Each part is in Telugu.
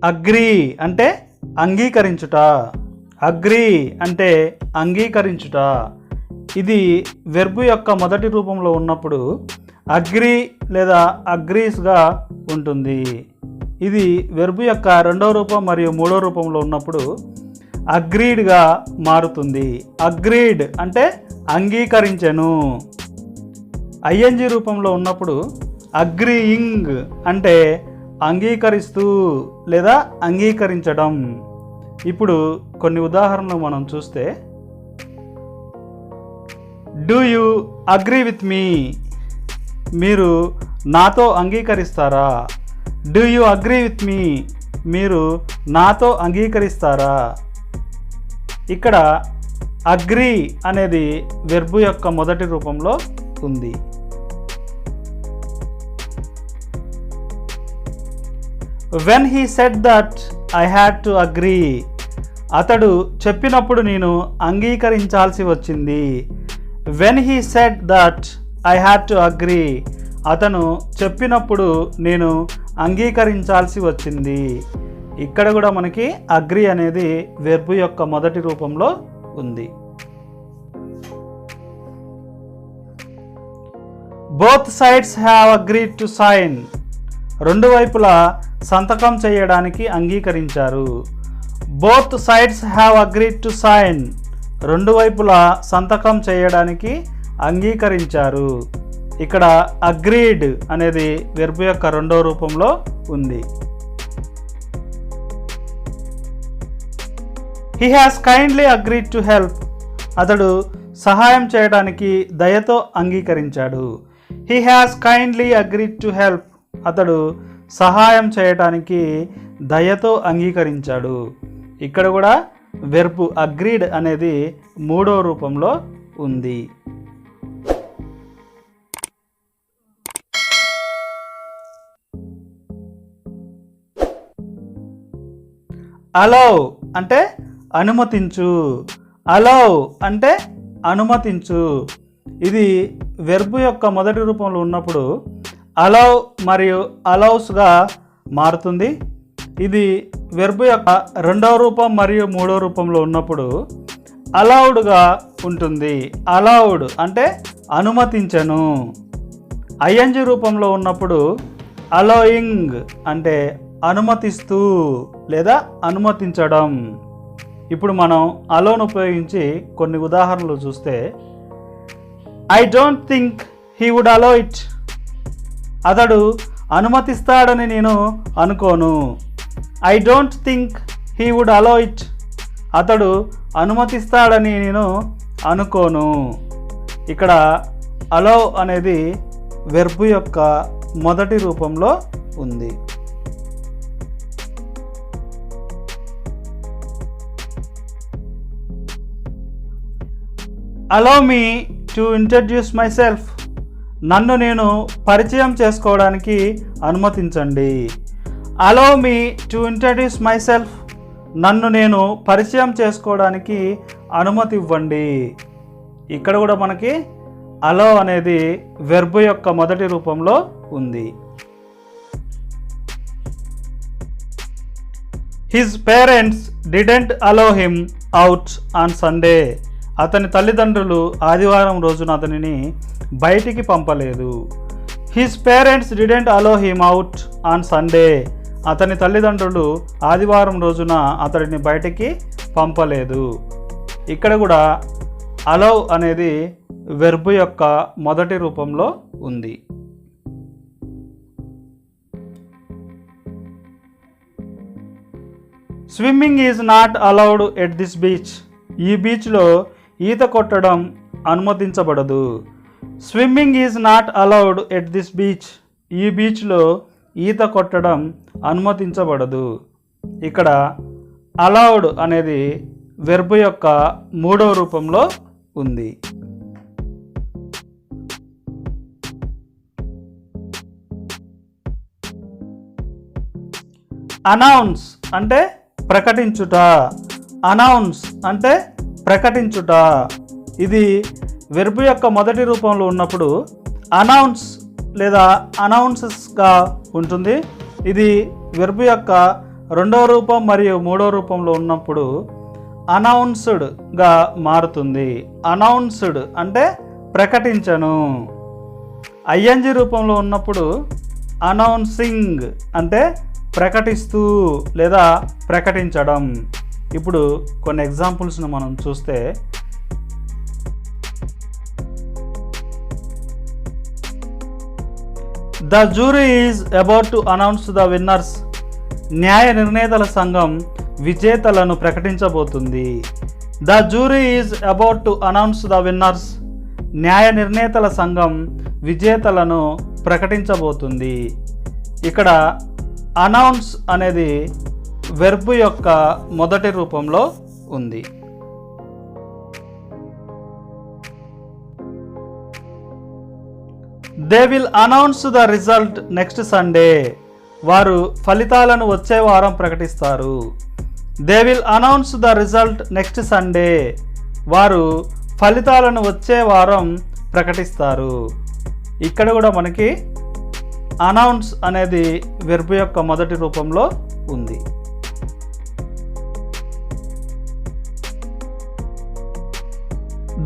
అగ్రీ అంటే అంగీకరించుట. అగ్రీ అంటే అంగీకరించుట. ఇది వెర్బ్ యొక్క మొదటి రూపంలో ఉన్నప్పుడు అగ్రీ లేదా అగ్రీస్గా ఉంటుంది. ఇది వెర్బ్ యొక్క రెండవ రూపం మరియు మూడో రూపంలో ఉన్నప్పుడు అగ్రీడ్గా మారుతుంది. అగ్రీడ్ అంటే అంగీకరించెను. ఐఎన్జి రూపంలో ఉన్నప్పుడు అగ్రీయింగ్ అంటే అంగీకరిస్తూ లేదా అంగీకరించడం. ఇప్పుడు కొన్ని ఉదాహరణలు మనం చూస్తే, do you agree with me? మీరు నాతో అంగీకరిస్తారా? Do you agree with me? మీరు నాతో అంగీకరిస్తారా? ఇక్కడ అగ్రీ అనేది వెర్బ్ యొక్క మొదటి రూపంలో ఉంది. When he said that I had to agree, అతడు చెప్పినప్పుడు నేను అంగీకరించాల్సి వచ్చింది. When he said that I had to agree, అతను చెప్పినప్పుడు నేను అంగీకరించాల్సి వచ్చింది. ఇక్కడ కూడా మనకి అగ్రీ అనేది వెర్బ్ యొక్క మొదటి రూపంలో ఉంది. Both sides have agreed to sign. రెండు వైపులా సంతకం చేయడానికి అంగీకరించారు. Both sides have agreed to sign. రెండు వైపులా సంతకం చేయడానికి అంగీకరించారు. ఇక్కడ అగ్రీడ్ అనేది వెర్బ్ యొక్క రెండో రూపంలో ఉంది. He has kindly agreed to help. అతడు సహాయం చేయడానికి దయతో అంగీకరించాడు. He has kindly agreed to help. అతడు సహాయం చేయటానికి దయతో అంగీకరించాడు. ఇక్కడ కూడా వెర్బ్ అగ్రీడ్ అనేది మూడో రూపంలో ఉంది. అలౌ అంటే అనుమతించు. అలౌ అంటే అనుమతించు. ఇది వెర్బ్ యొక్క మొదటి రూపంలో ఉన్నప్పుడు అలౌ మరియు అలౌస్గా మారుతుంది. ఇది వెర్బ్ యొక్క రెండవ రూపం మరియు మూడో రూపంలో ఉన్నప్పుడు అలౌడ్గా ఉంటుంది. అలౌడ్ అంటే అనుమతించను. ఐఎన్జి రూపంలో ఉన్నప్పుడు అలౌయింగ్ అంటే అనుమతిస్తూ లేదా అనుమతించడం. ఇప్పుడు మనం అలౌను ఉపయోగించి కొన్ని ఉదాహరణలు చూస్తే, I don't think he would allow it. అతడు అనుమతిస్తాడని నేను అనుకోను. I don't think he would allow it. అతడు అనుమతిస్తాడని నేను అనుకోను. ఇక్కడ అలౌ అనేది వెర్బ్ యొక్క మొదటి రూపంలో ఉంది. Allow me to introduce my self. నన్ను నేను పరిచయం చేసుకోవడానికి అనుమతించండి. Allow me to introduce my self. నన్ను నేను పరిచయం చేసుకోవడానికి అనుమతి ఇవ్వండి. ఇక్కడ కూడా మనకి అలౌ అనేది వెర్బ్ యొక్క మొదటి రూపంలో ఉంది. His parents didn't allow him out on Sunday. అతని తల్లిదండ్రులు ఆదివారం రోజున అతనిని బయటికి పంపలేదు. His parents didn't allow him out on Sunday. అతని తల్లిదండ్రులు ఆదివారం రోజున అతడిని బయటికి పంపలేదు. ఇక్కడ కూడా అలౌ అనేది వెర్బ్ యొక్క మొదటి రూపంలో ఉంది. Swimming is not allowed at this beach. ఈ బీచ్లో ఈత కొట్టడం అనుమతించబడదు. Swimming is not allowed at this beach. ఈ బీచ్లో ఈత కొట్టడం అనుమతించబడదు. ఇక్కడ అలౌడ్ అనేది వెర్బ్ యొక్క మూడవ రూపంలో ఉంది. అనౌన్స్ అంటే ప్రకటించుట. అనౌన్స్ అంటే ప్రకటించుట. ఇది వెర్బ్ యొక్క మొదటి రూపంలో ఉన్నప్పుడు అనౌన్స్ లేదా అనౌన్సెస్గా ఉంటుంది. ఇది వెర్బ్ యొక్క రెండవ రూపం మరియు మూడవ రూపంలో ఉన్నప్పుడు అనౌన్స్డ్గా మారుతుంది. అనౌన్స్డ్ అంటే ప్రకటించను. ఐఎన్జి రూపంలో ఉన్నప్పుడు అనౌన్సింగ్ అంటే ప్రకటిస్తూ లేదా ప్రకటించడం. ఇప్పుడు కొన్ని ఎగ్జాంపుల్స్ను మనం చూస్తే, the jury is about to announce the winners. న్యాయ నిర్ణేతల సంఘం విజేతలను ప్రకటించబోతుంది. The jury is about to announce the winners. న్యాయ నిర్ణేతల సంఘం విజేతలను ప్రకటించబోతుంది. ఇక్కడ అనౌన్స్ అనేది వెర్బ్ యొక్క మొదటి రూపంలో ఉంది. They will announce the result next Sunday. వారు ఫలితాలను వచ్చే వారం ప్రకటిస్తారు. They will announce the result next Sunday. వారు ఫలితాలను వచ్చే వారం ప్రకటిస్తారు. ఇక్కడ కూడా మనకి అనౌన్స్ అనేది వెర్బ్ యొక్క మొదటి రూపంలో ఉంది.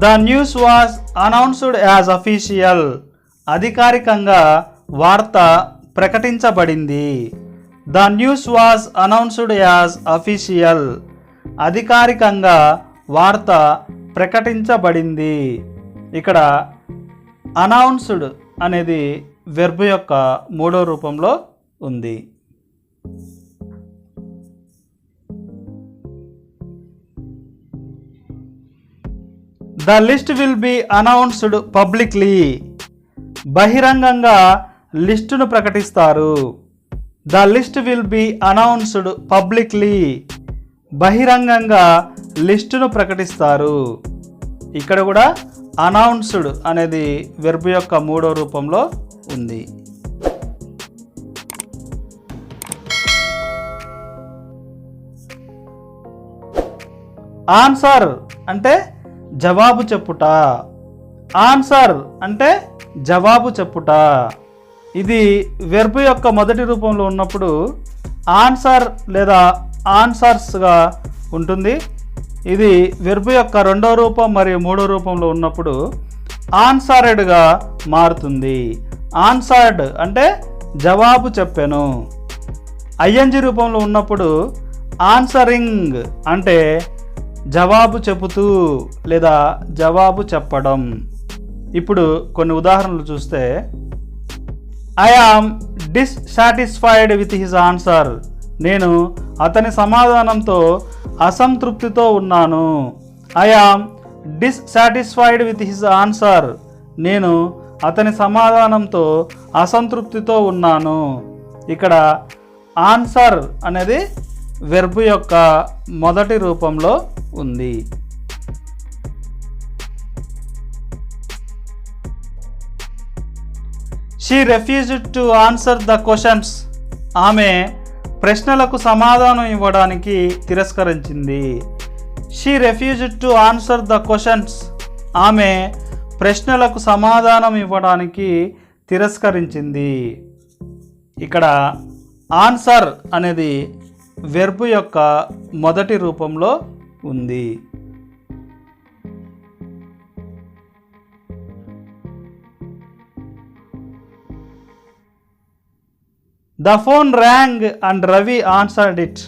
The news was announced as official. అధికారికంగా వార్త ప్రకటించబడింది. The news was announced as official. అధికారికంగా వార్త ప్రకటించబడింది. ఇక్కడ అనౌన్స్డ్ అనేది వెర్బ్ యొక్క మూడో రూపంలో ఉంది. The list will be announced publicly. బహిరంగంగా లిస్టును ప్రకటిస్తారు. The list will be announced publicly. బహిరంగంగా లిస్టును ప్రకటిస్తారు. ఇక్కడ కూడా అనౌన్స్డ్ అనేది వెర్బ్ యొక్క మూడో రూపంలో ఉంది. ఆన్సర్ అంటే జవాబు చెప్పుట. ఆన్సర్ అంటే జవాబు చెప్పుట. ఇది వెర్బ్ యొక్క మొదటి రూపంలో ఉన్నప్పుడు ఆన్సర్ లేదా ఆన్సర్స్గా ఉంటుంది. ఇది వెర్బ్ యొక్క రెండో రూపం మరియు మూడో రూపంలో ఉన్నప్పుడు ఆన్సర్డ్గా మారుతుంది. ఆన్సర్డ్ అంటే జవాబు చెప్పాను. ఐఎన్జి రూపంలో ఉన్నప్పుడు ఆన్సరింగ్ అంటే జవాబు చెబుతూ లేదా జవాబు చెప్పడం. ఇప్పుడు కొన్ని ఉదాహరణలు చూస్తే, I am dissatisfied with his answer. నేను అతని సమాధానంతో అసంతృప్తితో ఉన్నాను. I am dissatisfied with his answer. నేను అతని సమాధానంతో అసంతృప్తితో ఉన్నాను. ఇక్కడ ఆన్సర్ అనేది వెర్బ్ యొక్క మొదటి రూపంలో ఉంది. She refused to answer the questions. ఆమె ప్రశ్నలకు సమాధానం ఇవ్వడానికి తిరస్కరించింది. She refused to answer the questions. ఆమె ప్రశ్నలకు సమాధానం ఇవ్వడానికి తిరస్కరించింది. ఇక్కడ ఆన్సర్ అనేది వెర్బ్ యొక్క మొదటి రూపంలో ఉంది. The phone rang and Ravi answered it.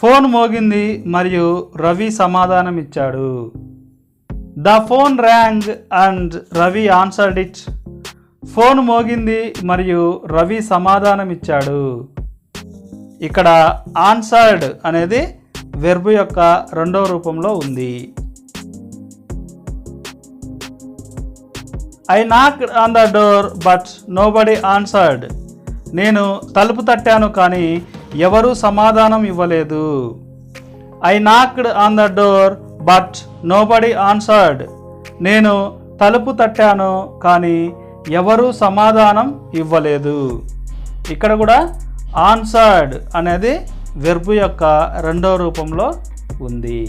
Phone మోగింది మరియు రవి సమాధానం ఇచ్చాడు. The phone rang and Ravi answered it. Phone మోగింది మరియు రవి సమాధానం ఇచ్చాడు. ఇక్కడ ఆన్సర్డ్ అనేది వెర్బ్ యొక్క రెండవ రూపంలో ఉంది. I knocked on the door but nobody answered. నేను తలుపు తట్టాను కానీ ఎవరూ సమాధానం ఇవ్వలేదు. I knocked on the door but nobody answered. నేను తలుపు తట్టాను కానీ ఎవరూ సమాధానం ఇవ్వలేదు. ఇక్కడ కూడా ఆన్సర్డ్ అనేది వెర్బ్ యొక్క రెండవ రూపంలో ఉంది.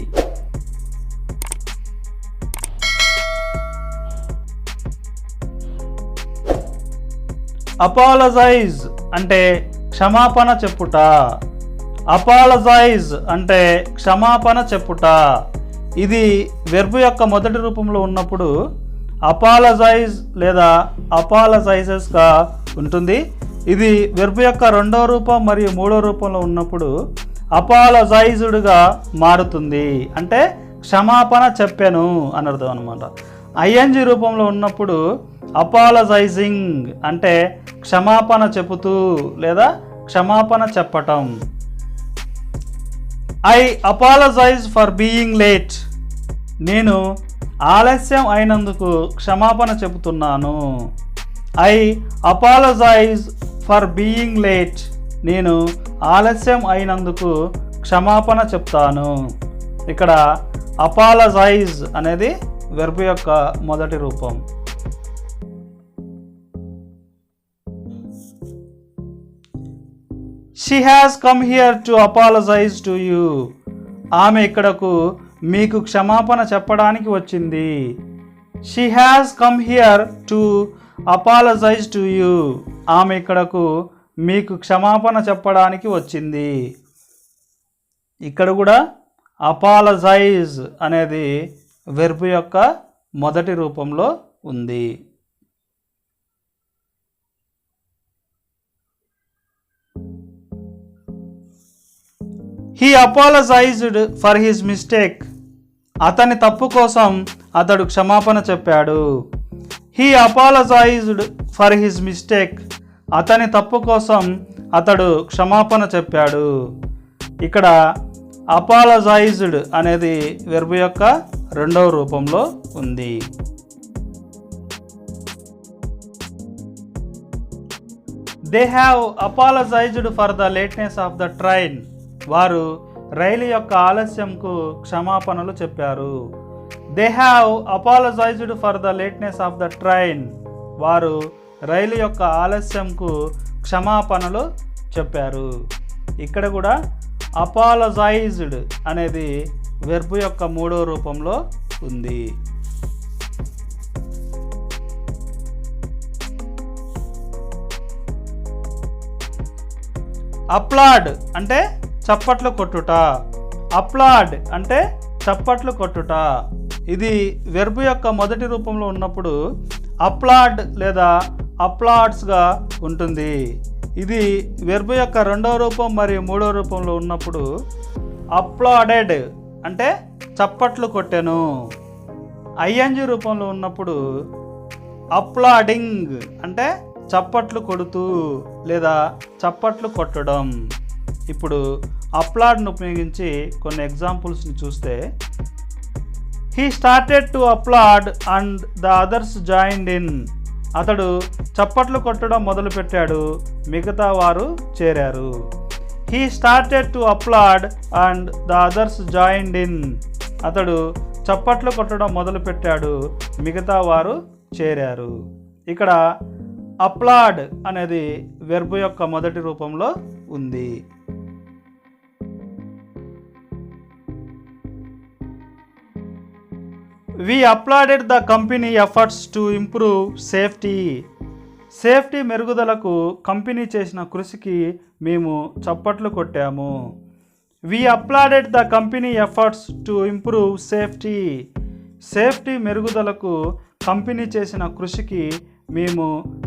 అపాలజైజ్ అంటే క్షమాపణ చెప్పుట. అపాలజైజ్ అంటే క్షమాపణ చెప్పుట. ఇది వెర్బ్ యొక్క మొదటి రూపంలో ఉన్నప్పుడు అపాలజైజ్ లేదా అపాలజైజెస్గా ఉంటుంది. ఇది వెర్బ్ యొక్క రెండవ రూపం మరియు మూడో రూపంలో ఉన్నప్పుడు అపాలజైజ్డ్గా మారుతుంది. అంటే క్షమాపణ చెప్పాను అని అర్థం అనమాట. ఐఎన్జి రూపంలో ఉన్నప్పుడు అపాలజైజింగ్ అంటే క్షమాపణ చెబుతూ లేదా క్షమాపణ చెప్పటం. I apologise for being late. నేను ఆలస్యం అయినందుకు క్షమాపణ చెబుతున్నాను. I apologise for being late. నేను ఆలస్యం అయినందుకు క్షమాపణ చెప్తాను. ఇక్కడ అపాలజైజ్ అనేది వెర్బ్ యొక్క మొదటి రూపం. She has come here to apologise to you. ఆమె ఇక్కడకు మీకు క్షమాపణ చెప్పడానికి వచ్చింది. She has come here to apologise to you. ఆమె ఇక్కడకు మీకు క్షమాపణ చెప్పడానికి వచ్చింది. ఇక్కడ కూడా అపాలజైజ్ అనేది వెర్బ్ యొక్క మొదటి రూపంలో ఉంది. He apologised for his mistake. అతని తప్పు కోసం అతడు క్షమాపణ చెప్పాడు. He apologised for his mistake. అతని తప్పు కోసం అతడు క్షమాపణ చెప్పాడు. ఇక్కడ అపాలజైజ్డ్ అనేది వెర్బ్ యొక్క రెండవ రూపంలో ఉంది. They have apologised for the lateness of the train. వారు రైలు యొక్క ఆలస్యంకు క్షమాపణలు చెప్పారు. They have apologised for the lateness of the train. వారు రైలు యొక్క ఆలస్యంకు క్షమాపణలు చెప్పారు. ఇక్కడ కూడా అపాలజైజ్డ్ అనేది వెర్బ్ యొక్క మూడో రూపంలో ఉంది. అప్లాడ్ అంటే చప్పట్లు కొట్టుట. అప్లాడ్ అంటే చప్పట్లు కొట్టుట. ఇది వెర్బ్ యొక్క మొదటి రూపంలో ఉన్నప్పుడు అప్లాడ్ లేదా అప్లాడ్స్గా ఉంటుంది. ఇది వెర్బ్ యొక్క రెండవ రూపం మరియు మూడో రూపంలో ఉన్నప్పుడు అప్లాడెడ్ అంటే చప్పట్లు కొట్టెను. ఐఎన్జి రూపంలో ఉన్నప్పుడు అప్లాడింగ్ అంటే చప్పట్లు కొడుతూ లేదా చప్పట్లు కొట్టడం. ఇప్పుడు అప్లాడ్ను ఉపయోగించి కొన్ని ఎగ్జాంపుల్స్ని చూస్తే, he started to applaud and the others joined in. అతడు చప్పట్లు కొట్టడం మొదలుపెట్టాడు, మిగతా వారు చేరారు. He started to applaud and the others joined in. అతడు చప్పట్లు కొట్టడం మొదలుపెట్టాడు, మిగతా వారు చేరారు. ఇక్కడ అప్లాడ్ అనేది వెర్బ్ యొక్క మొదటి రూపంలో ఉంది. We applauded the company efforts to improve safety. Safety మెరుగుదలకు కంపెనీ చేసిన కృషికి మేము చప్పట్లు కొట్టాము. We applauded the company efforts to improve safety. Safety మెరుగుదలకు కంపెనీ చేసిన కృషికి మేము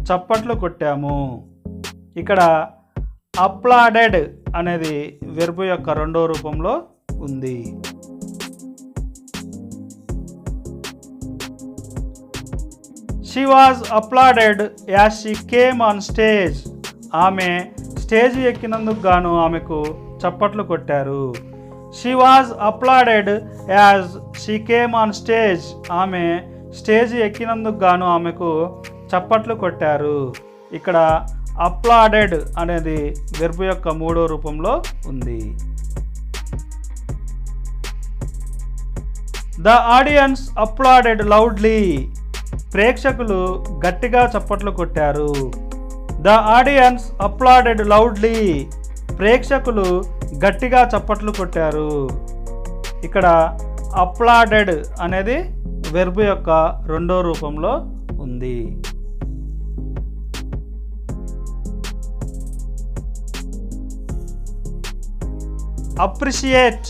చప్పట్లు కొట్టాము. ఇక్కడ అప్లాడెడ్ అనేది వెర్బ్ యొక్క రెండో రూపంలో ఉంది. She was applauded as she came on stage. ఆమె స్టేజ్ ఎక్కినందుకు గాను ఆమెకు చప్పట్లు కొట్టారు. She was applauded as she came on stage. ఆమె స్టేజ్ ఎక్కినందుకు గాను ఆమెకు చప్పట్లు కొట్టారు. ఇక్కడ అప్లాడెడ్ అనేది వెర్బ్ యొక్క మూడో రూపంలో ఉంది. The audience applauded loudly. ప్రేక్షకులు గట్టిగా చప్పట్లు కొట్టారు. The audience applauded loudly. ప్రేక్షకులు గట్టిగా చప్పట్లు కొట్టారు. ఇక్కడ అప్లాడెడ్ అనేది వెర్బ్ యొక్క రెండో రూపంలో ఉంది. అప్రిషియేట్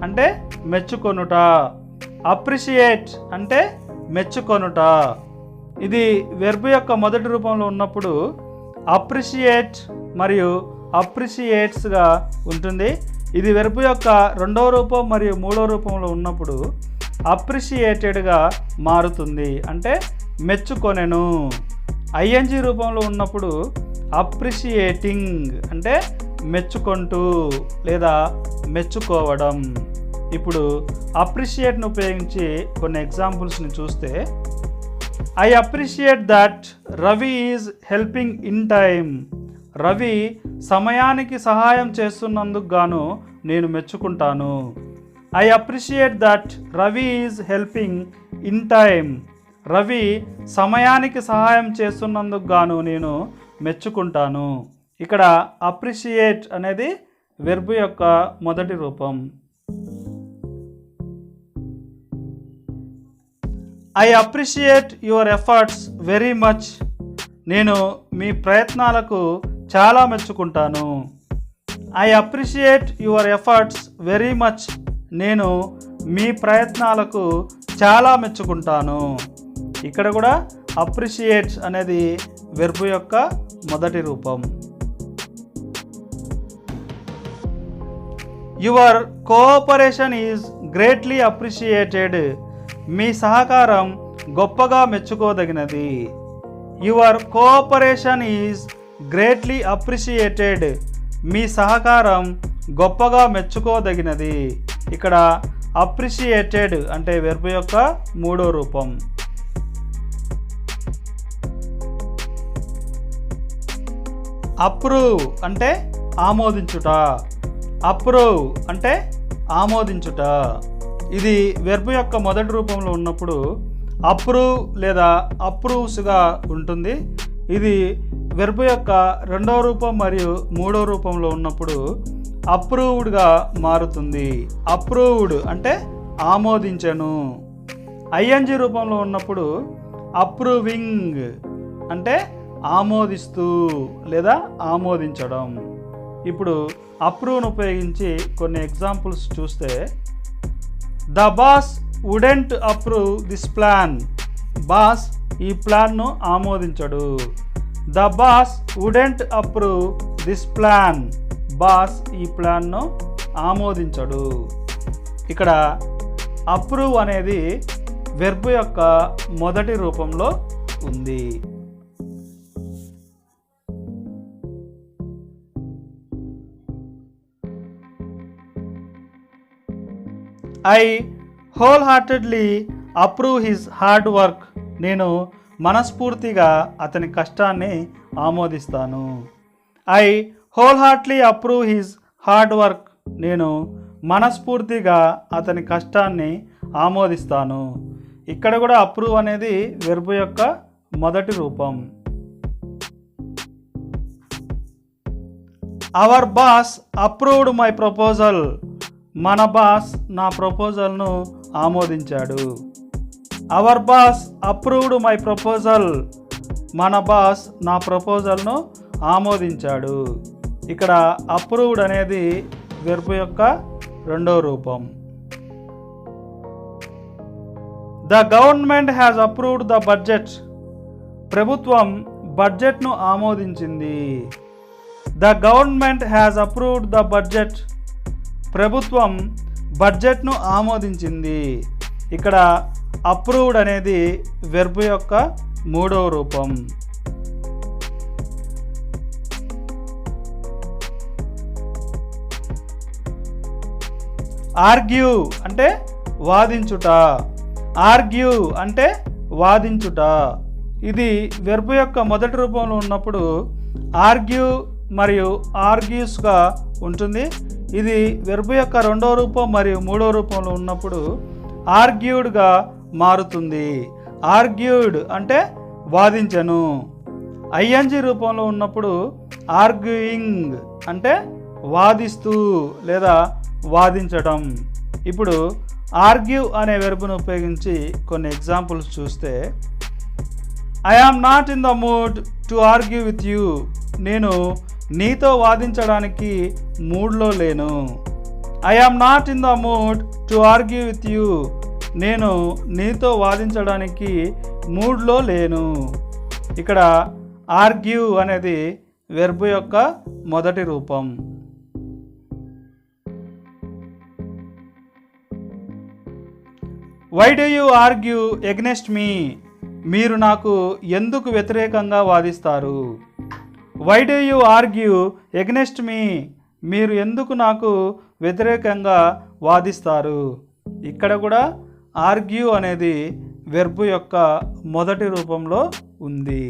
అంటే మెచ్చుకొనుట. అప్రిషియేట్ అంటే మెచ్చుకొనుట. ఇది వెర్బ్ యొక్క మొదటి రూపంలో ఉన్నప్పుడు అప్రిషియేట్ మరియు అప్రిషియేట్స్గా ఉంటుంది. ఇది వెర్బ్ యొక్క రెండవ రూపం మరియు మూడవ రూపంలో ఉన్నప్పుడు అప్రిషియేటెడ్గా మారుతుంది, అంటే మెచ్చుకొనెను. ఐఎన్జి రూపంలో ఉన్నప్పుడు అప్రిషియేటింగ్ అంటే మెచ్చుకొంటూ లేదా మెచ్చుకోవడం. ఇప్పుడు అప్రిషియేట్ను ఉపయోగించి కొన్ని ఎగ్జాంపుల్స్ని చూస్తే, I appreciate that Ravi is helping in time. Ravi సమయానికి సహాయం చేస్తున్నందుకు గాను నేను మెచ్చుకుంటాను. I appreciate that Ravi is helping in time. Ravi సమయానికి సహాయం చేస్తున్నందుకు గాను నేను మెచ్చుకుంటాను. ఇక్కడ అప్రిషియేట్ అనేది వెర్బ్ యొక్క మొదటి రూపం. I appreciate your efforts very much. నేను మీ ప్రయత్నాలకు చాలా మెచ్చుకుంటాను. I appreciate your efforts very much. నేను మీ ప్రయత్నాలకు చాలా మెచ్చుకుంటాను. ఇక్కడ కూడా అప్రిషియేట్స్ అనేది వెర్బ్ యొక్క మొదటి రూపం. Your cooperation is greatly appreciated. మీ సహకారం గొప్పగా మెచ్చుకోదగినది. Your cooperation is greatly appreciated. మీ సహకారం గొప్పగా మెచ్చుకోదగినది. ఇక్కడ అప్రిషియేటెడ్ అంటే వెర్బ్ యొక్క మూడో రూపం. అప్రూవ్ అంటే ఆమోదించుట. అప్రూవ్ అంటే ఆమోదించుట. ఇది వెర్బ్ యొక్క మొదటి రూపంలో ఉన్నప్పుడు అప్రూవ్ లేదా అప్రూవ్స్గా ఉంటుంది. ఇది వెర్బ్ యొక్క రెండవ రూపం మరియు మూడవ రూపంలో ఉన్నప్పుడు అప్రూవ్డ్గా మారుతుంది. అప్రూవ్డ్ అంటే ఆమోదించెను. ఐఎన్జి రూపంలో ఉన్నప్పుడు అప్రూవింగ్ అంటే ఆమోదిస్తూ లేదా ఆమోదించడం. ఇప్పుడు అప్రూవ్ను ఉపయోగించి కొన్ని ఎగ్జాంపుల్స్ చూస్తే, the boss wouldn't approve this plan. Boss ఈ ప్లాన్ను ఆమోదించడు. The boss wouldn't approve this plan. Boss ఈ ప్లాన్ను ఆమోదించడు. ఇక్కడ అప్రూవ్ అనేది వెర్బ్ యొక్క మొదటి రూపంలో ఉంది. I wholeheartedly approve his hard work. నేను మనస్ఫూర్తిగా అతని కష్టాన్ని ఆమోదిస్తాను. I wholeheartedly approve his hard work. నేను మనస్ఫూర్తిగా అతని కష్టాన్ని ఆమోదిస్తాను. ఇక్కడ కూడా అప్రూవ్ అనేది వెర్బ్ యొక్క మొదటి రూపం. Our boss approved my proposal. మన బాస్ నా ప్రపోజల్ను ఆమోదించాడు. Our boss approved my proposal. మన బాస్ నా ప్రపోజల్ను ఆమోదించాడు. ఇక్కడ అప్రూవ్డ్ అనేది వెర్బ్ యొక్క రెండో రూపం. The government has approved the budget. ప్రభుత్వం బడ్జెట్ను ఆమోదించింది. The government has approved the budget. ప్రభుత్వం బడ్జెట్ను ఆమోదించింది. ఇక్కడ అప్రూవ్డ్ అనేది వెర్బ్ యొక్క మూడవ రూపం. ఆర్గ్యూ అంటే వాదించుట. ఆర్గ్యూ అంటే వాదించుట. ఇది వెర్బ్ యొక్క మొదటి రూపంలో ఉన్నప్పుడు ఆర్గ్యూ మరియు ఆర్గ్యూస్గా ఉంటుంది. ఇది వెర్బ్ యొక్క రెండో రూపం మరియు మూడో రూపంలో ఉన్నప్పుడు ఆర్గ్యూడ్గా మారుతుంది. ఆర్గ్యూడ్ అంటే వాదించను. ఐఎన్జి రూపంలో ఉన్నప్పుడు ఆర్గ్యూయింగ్ అంటే వాదిస్తూ లేదా వాదించడం. ఇప్పుడు ఆర్గ్యూ అనే వెర్బ్ను ఉపయోగించి కొన్ని ఎగ్జాంపుల్స్ చూస్తే, I am not in the mood to argue with you. నేను నీతో వాదించడానికి మూడ్లో లేను. I am not in the mood to argue with you. నేను నీతో వాదించడానికి మూడ్లో లేను. ఇక్కడ ఆర్గ్యూ అనేది వెర్బ్ యొక్క మొదటి రూపం. Why do you argue against me? మీరు నాకు ఎందుకు వ్యతిరేకంగా వాదిస్తారు? Why do you argue against me? మీరు ఎందుకు నాకు వ్యతిరేకంగా వాదిస్తారు? ఇక్కడ కూడా ఆర్గ్యూ అనేది వెర్బ్ యొక్క మొదటి రూపంలో ఉంది.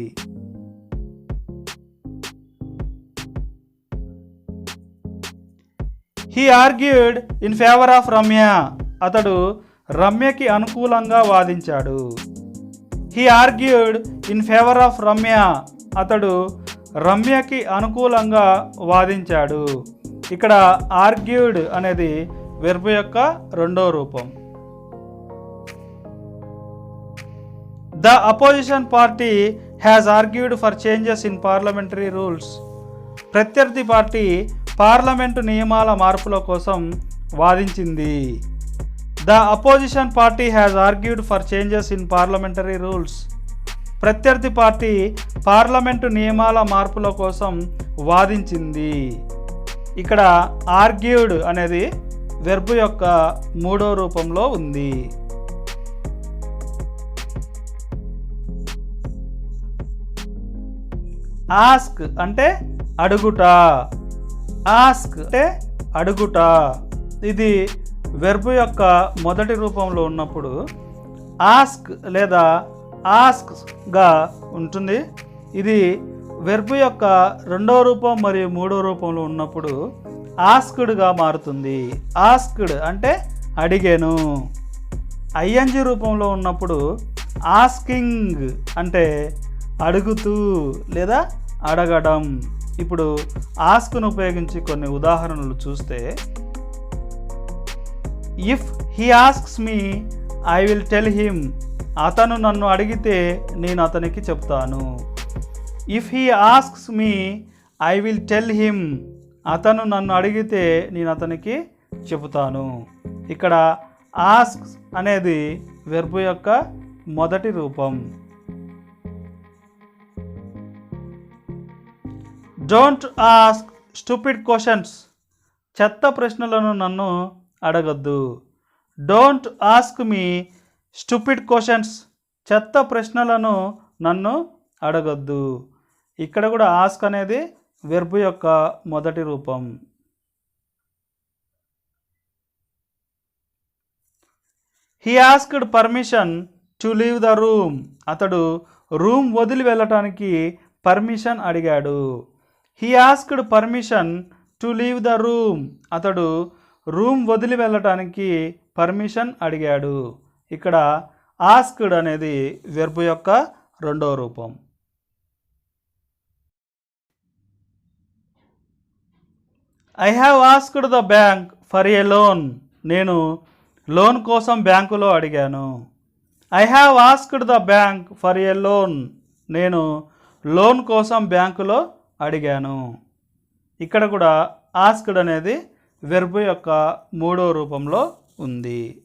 He argued in favour of Ramya. అతడు రమ్యకి అనుకూలంగా వాదించాడు. He argued in favour of Ramya. అతడు రమ్యకి అనుకూలంగా వాదించాడు. ఇక్కడ ఆర్గ్యూడ్ అనేది వెర్బ్ యొక్క రెండో రూపం. The opposition party has argued for changes in parliamentary rules. ప్రత్యర్థి పార్టీ పార్లమెంటు నియమాల మార్పుల కోసం వాదించింది. The opposition party has argued for changes in parliamentary rules. ప్రత్యర్థి పార్టీ పార్లమెంటు నియమాల మార్పుల కోసం వాదించింది. ఇక్కడ ఆర్గ్యూడ్ అనేది వెర్బ్ యొక్క మూడో రూపంలో ఉంది. ఆస్క్ అంటే అడుగుట. ఆస్క్ అంటే అడుగుట. ఇది వెర్బ్ యొక్క మొదటి రూపంలో ఉన్నప్పుడు ఆస్క్ లేదా ఆస్క్గా ఉంటుంది. ఇది వెర్బ్ యొక్క రెండో రూపం మరియు మూడో రూపంలో ఉన్నప్పుడు ఆస్క్డ్గా మారుతుంది. ఆస్క్డ్ అంటే అడిగాను. ఐఎన్జి రూపంలో ఉన్నప్పుడు ఆస్కింగ్ అంటే అడుగుతూ లేదా అడగడం. ఇప్పుడు ఆస్క్ను ఉపయోగించి కొన్ని ఉదాహరణలు చూస్తే, if he asks me I will tell him. అతను నన్ను అడిగితే నేను అతనికి చెప్తాను. If he asks me I will tell him. అతను నన్ను అడిగితే నేను అతనికి చెబుతాను. ఇక్కడ ఆస్క్ అనేది వెర్బ్ యొక్క మొదటి రూపం. Don't ask stupid questions. చెత్త ప్రశ్నలను నన్ను అడగద్దు. Don't ask me stupid questions. చెత్త ప్రశ్నలను నన్ను అడగద్దు. ఇక్కడ కూడా ఆస్క్ అనేది వెర్బ్ యొక్క మొదటి రూపం. He asked permission to leave the room. అతడు రూమ్ వదిలి వెళ్ళటానికి పర్మిషన్ అడిగాడు. He asked permission to leave the room. అతడు రూమ్ వదిలి వెళ్ళటానికి పర్మిషన్ అడిగాడు. ఇక్కడ ఆస్క్డ్ అనేది వెర్బ్ యొక్క రెండో రూపం. I have asked the bank for a loan. నేను లోన్ కోసం బ్యాంకులో అడిగాను. I have asked the bank for a loan. నేను లోన్ కోసం బ్యాంకులో అడిగాను. ఇక్కడ కూడా ఆస్క్డ్ అనేది వెర్బ్ యొక్క మూడో రూపంలో ఉంది.